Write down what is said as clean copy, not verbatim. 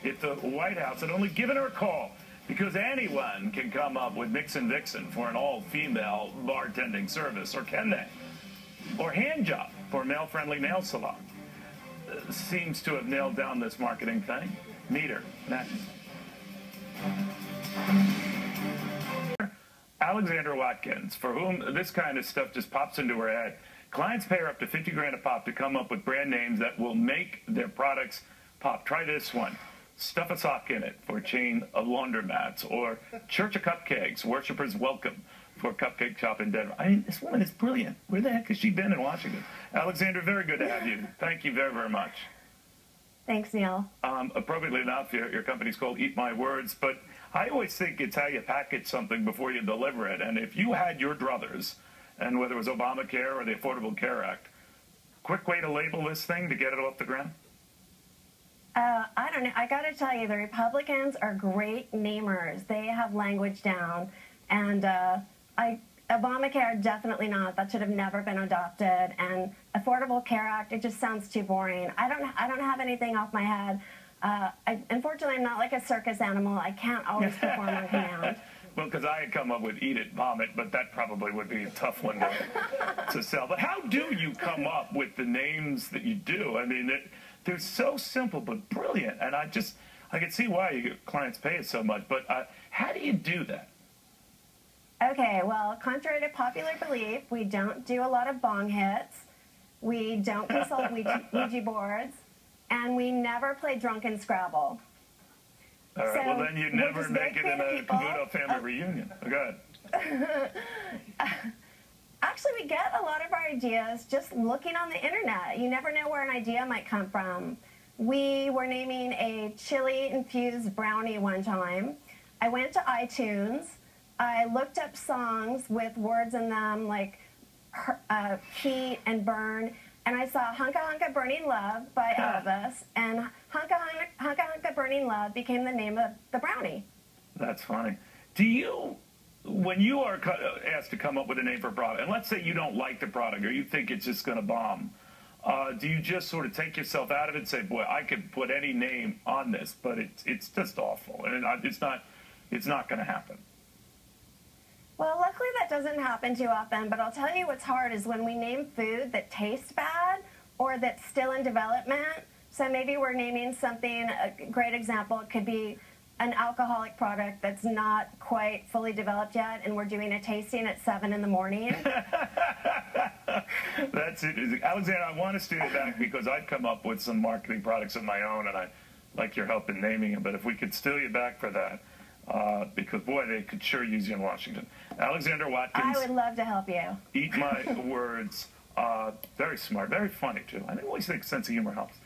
if the White House had only given her a call, because anyone can come up with Mix and Vixen for an all-female bartending service, or can they? Or hand job for a male-friendly nail salon. Seems to have nailed down this marketing thing. Meet her next. Alexandra Watkins, for whom this kind of stuff just pops into her head. Clients pay her up to 50 grand a pop to come up with brand names that will make their products pop. Try this one. Stuff a sock in it for a chain of laundromats. Or Church of Cupcakes, Worshippers Welcome for a cupcake shop in Denver. I mean, this woman is brilliant. Where the heck has she been in Washington? Alexandra, very good to have you. Thank you very, very much. Thanks, Neil. Appropriately enough, your company's called Eat My Words, but I always think it's how you package something before you deliver it. And if you had your druthers, and whether it was Obamacare or the Affordable Care Act, quick way to label this thing to get it off the ground? I don't know. I got to tell you, the Republicans are great namers. They have language down. And Obamacare, definitely not. That should have never been adopted. And Affordable Care Act, it just sounds too boring. I don't have anything off my head. Unfortunately, I'm not like a circus animal. I can't always perform on command. Well, because I had come up with Eat It, Vomit, but that probably would be a tough one to sell. But how do you come up with the names that you do? I mean, they're so simple but brilliant. And I can see why your clients pay it so much. But how do you do that? Okay, well, contrary to popular belief, we don't do a lot of bong hits. We don't consult Ouija boards. And we never play drunken Scrabble. All right, so well, then you'd never make it in a Cavuto family reunion. Go ahead. Actually, we get a lot of our ideas just looking on the internet. You never know where an idea might come from. We were naming a chili-infused brownie one time. I went to iTunes. I looked up songs with words in them like heat and burn. And I saw Hunka Hunka Burning Love by Elvis, and Hunka Hunka Burning Love became the name of the brownie. That's funny. Do you, when you are asked to come up with a name for a product, and let's say you don't like the product or you think it's just going to bomb, do you just sort of take yourself out of it and say, boy, I could put any name on this, but it's just awful, and it's not going to happen? Well, luckily that doesn't happen too often, but I'll tell you what's hard is when we name food that tastes bad or that's still in development. So maybe we're naming something, a great example could be an alcoholic product that's not quite fully developed yet, and we're doing a tasting at 7 in the morning. That's it. Alexandra, I want to steer you back because I've come up with some marketing products of my own, and I like your help in naming them, but if we could steal you back for that, because, boy, they could sure use you in Washington. Alexandra Watkins. I would love to help you. Eat My Words. Very smart, very funny, too. I always think sense of humor helps.